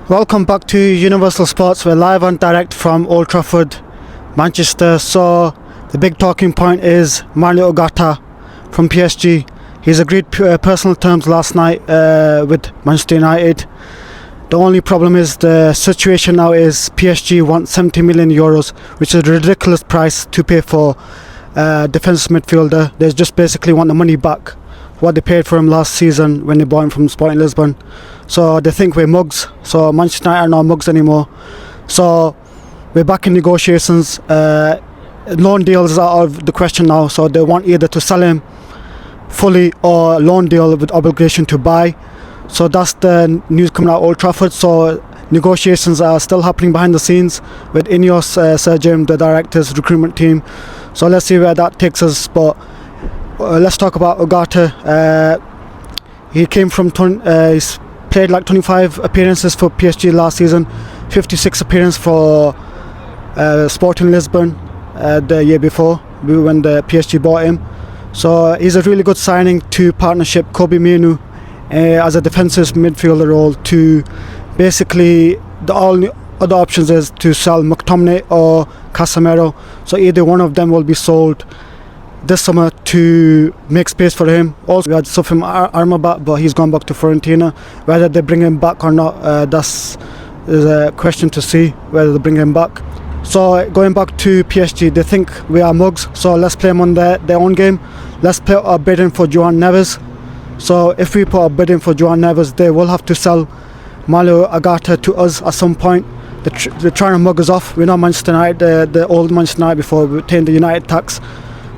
Welcome back to Universal Sports. We're live and direct from Old Trafford, Manchester. So the big talking point is Manuel Ugarte from PSG. He's agreed personal terms last night with Manchester United. The only problem is the situation now is PSG want 70 million euros, which is a ridiculous price to pay for defensive midfielder. They just basically want the money back, what they paid for him last season when they bought him from Sporting Lisbon. So they think we're mugs. So Manchester United are not mugs anymore. So we're back in negotiations. Loan deals are out of the question now. So they want either to sell him fully or loan deal with obligation to buy. So that's the news coming out of Old Trafford. So negotiations are still happening behind the scenes with Ineos, Sir Jim, the directors, recruitment team. So let's see where that takes us. But let's talk about Ugarte. He came from he's played like 25 appearances for PSG last season, 56 appearances for Sporting Lisbon the year before when the PSG bought him. So he's a really good signing to partnership Kobe Minu as a defensive midfielder role. To basically the only other options is to sell McTominay or Casemiro. So either one of them will be sold this summer to make space for him. Also, we had Sofim Amrabat, but he's gone back to Fiorentina. Whether they bring him back or not, that's a question to see, whether they bring him back. So going back to PSG, they think we are mugs, so let's play them on their own game. Let's put our bid in for João Neves. So if we put our bid in for João Neves, they will have to sell Manuel Ugarte to us at some point. They're trying to mug us off. We're not Manchester United, the old Manchester United before we retained the United tax.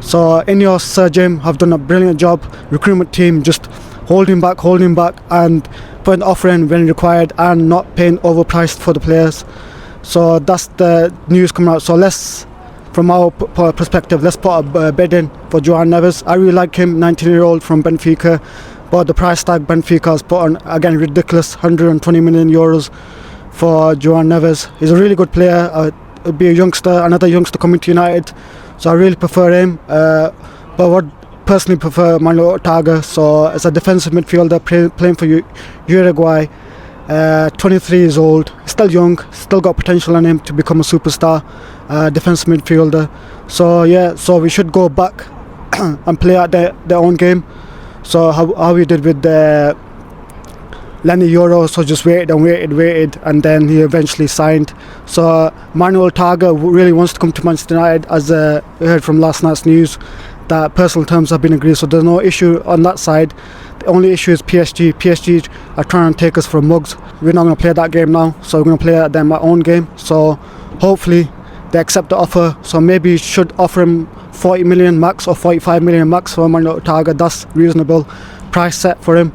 So Ineos, Sir Jim have done a brilliant job. Recruitment team just holding back and putting the offer in when required and not paying overpriced for the players. So that's the news coming out. So let's, from our perspective, let's put a bid in for João Neves. I really like him, 19-year-old from Benfica, but the price tag Benfica has put on, again, ridiculous, 120 million euros for João Neves. He's a really good player. He'll be a youngster, another youngster coming to United. So I really prefer him, but I would personally prefer Manuel Ugarte. So as a defensive midfielder playing for Uruguay, 23 years old, still young, still got potential in him to become a superstar defensive midfielder. So yeah, so we should go back and play at their own game. So how we did with the Lenny Euro, so just waited, and then he eventually signed. So Manuel Ugarte really wants to come to Manchester United, as we heard from last night's news, that personal terms have been agreed, so there's no issue on that side. The only issue is PSG. PSG are trying to take us for mugs. We're not going to play that game now, so we're going to play at them our own game. So hopefully they accept the offer. So maybe you should offer him 40 million max or 45 million max for Manuel Ugarte. That's reasonable price set for him,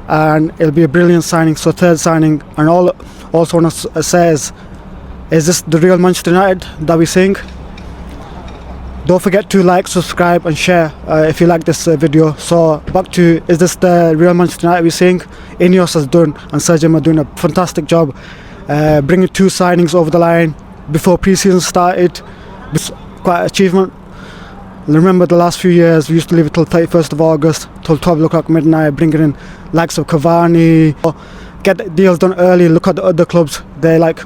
and it'll be a brilliant signing. So third signing. And also want to say is this the real Manchester United that we're seeing? Don't forget to like, subscribe and share if you like this video. So back to, is this the real Manchester United we're seeing? Ineos has done, and Sir Jim are doing a fantastic job bringing two signings over the line before pre-season started. It's quite an achievement. Remember the last few years we used to leave it till 31st of August, till 12 o'clock midnight, bringing in likes of Cavani. Get deals done early. Look at the other clubs, they're like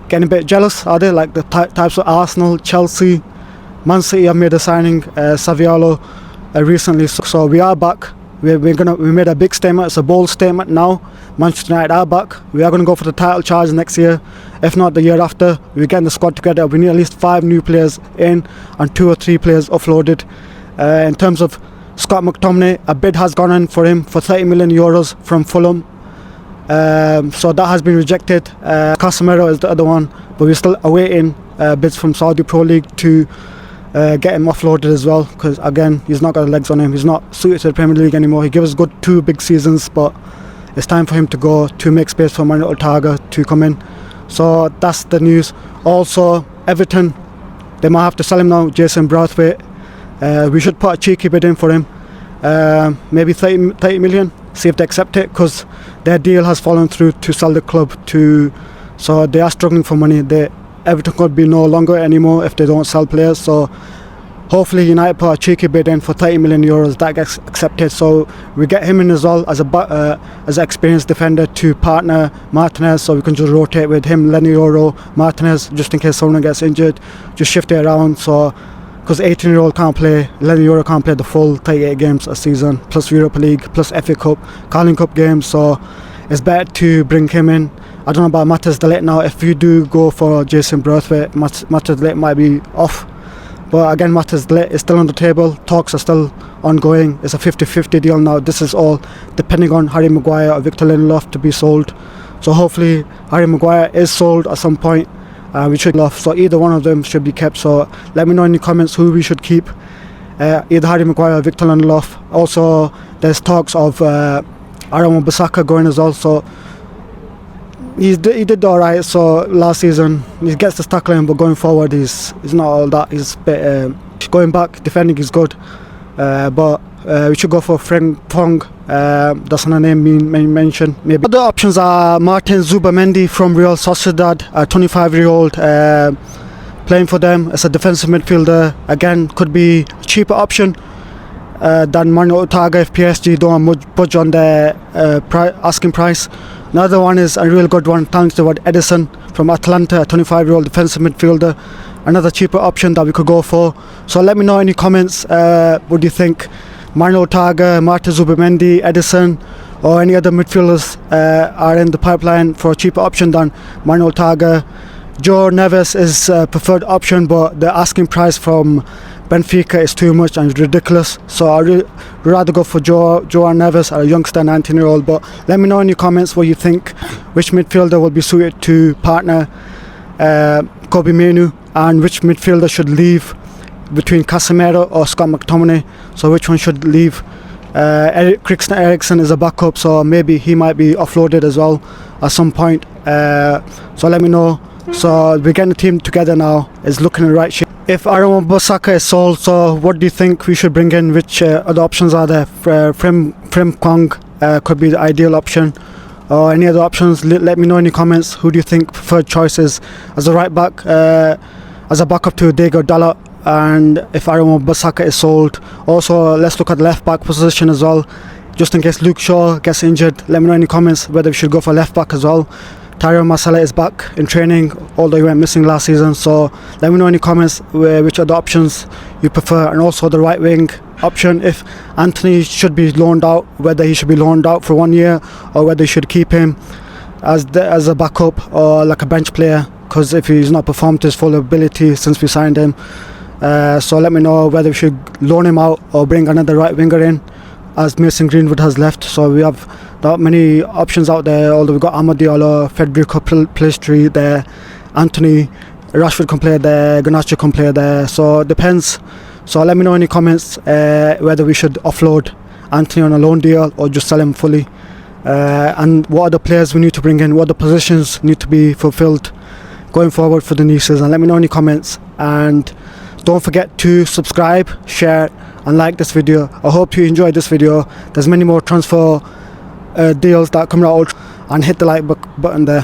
getting a bit jealous, are they? Like the types of Arsenal, Chelsea, Man City have made a signing, Saviolo recently. So we are back. We made a big statement. It's a bold statement now. Manchester United are back. We are going to go for the title charge next year, if not the year after. We're getting the squad together. We need at least 5 new players in and 2 or 3 players offloaded. In terms of Scott McTominay, a bid has gone in for him for 30 million euros from Fulham. So that has been rejected. Casemiro is the other one, but we're still awaiting bids from Saudi Pro League to get him offloaded as well, because again, he's not got the legs on him. He's not suited to the Premier League anymore. He gave us good 2 big seasons, but it's time for him to go, to make space for Manuel Ugarte to come in. So that's the news. Also, Everton, they might have to sell him now, Jarrad Branthwaite. We should put a cheeky bid in for him, maybe 30 million, see if they accept it, because their deal has fallen through to sell the club so they are struggling for money. Everton could be no longer anymore if they don't sell players. So hopefully United put a cheeky bid in for €30 million. That gets accepted, so we get him in as well as an experienced defender to partner Martinez, so we can just rotate with him, Lenny Yoro, Martinez, just in case someone gets injured, just shift it around. So because 18-year-old can't play, Lenny Yoro can't play the full 38 games a season, plus Europa League, plus FA Cup, Carling Cup games, so it's better to bring him in. I don't know about Matthias de Ligt now. If you do go for Jason Braithwaite, Matthias de Ligt might be off. But again, Matthias de Ligt is still on the table. Talks are still ongoing. It's a 50-50 deal now. This is all depending on Harry Maguire or Victor Lindelof to be sold. So hopefully Harry Maguire is sold at some point. We should off. So either one of them should be kept. So let me know in the comments who we should keep. Either Harry Maguire or Victor Lindelof. Also, there's talks of Aaron Wan-Bissaka going as well. So he did all right. So last season he gets the tackling, but going forward he's not all that. He's a bit going back defending is good, but we should go for Frank Pong. That's not a name being mentioned. Maybe other options are Martin Zubamendi from Real Sociedad, a 25-year-old playing for them as a defensive midfielder. Again, could be a cheaper option than Manuel Ugarte if PSG don't budge on their asking price. Another one is a real good one, thanks to Edison from Atlanta, a 25-year-old defensive midfielder. Another cheaper option that we could go for. So let me know in the comments, what do you think? Manuel Ugarte, Martin Zubamendi, Edison, or any other midfielders are in the pipeline for a cheaper option than Manuel Ugarte. Joe Neves is a preferred option, but the asking price from Benfica is too much and ridiculous. So I'd rather go for Joe and Neves, a youngster, 19-year-old. But let me know in the comments what you think, which midfielder will be suited to partner Kobe Manu, and which midfielder should leave between Casemiro or Scott McTominay. So which one should leave? Christian Eriksen is a backup, so maybe he might be offloaded as well at some point. So let me know. So we're getting the team together now. It's looking in the right shape. If Aaron Wan-Bissaka is sold, so what do you think we should bring in? Which other options are there? Frem Kong could be the ideal option. Or any other options? Let me know in the comments. Who do you think preferred choices as a right back, as a backup to Diego Dalot? And if Aaron Wan-Bissaka is sold, also let's look at the left back position as well, just in case Luke Shaw gets injured. Let me know in the comments whether we should go for left back as well. Tyrone Marcella is back in training, although he went missing last season. So let me know in the comments which other options you prefer, and also the right wing option. If Anthony should be loaned out, whether he should be loaned out for 1 year or whether you should keep him as a backup or like a bench player, because if he's not performed to his full ability since we signed him. So let me know whether we should loan him out or bring another right winger in, as Mason Greenwood has left. So we have not many options out there, although we've got Amad Diallo, Federico Pellistri there, Anthony, Rashford can play there, Garnacho can play there, so it depends. So let me know in the comments whether we should offload Anthony on a loan deal or just sell him fully, and what other players we need to bring in, what other positions need to be fulfilled going forward for the new season. Let me know in the comments, and don't forget to subscribe, share and like this video. I hope you enjoyed this video. There's many more transfer deals that come out, and hit the like button there.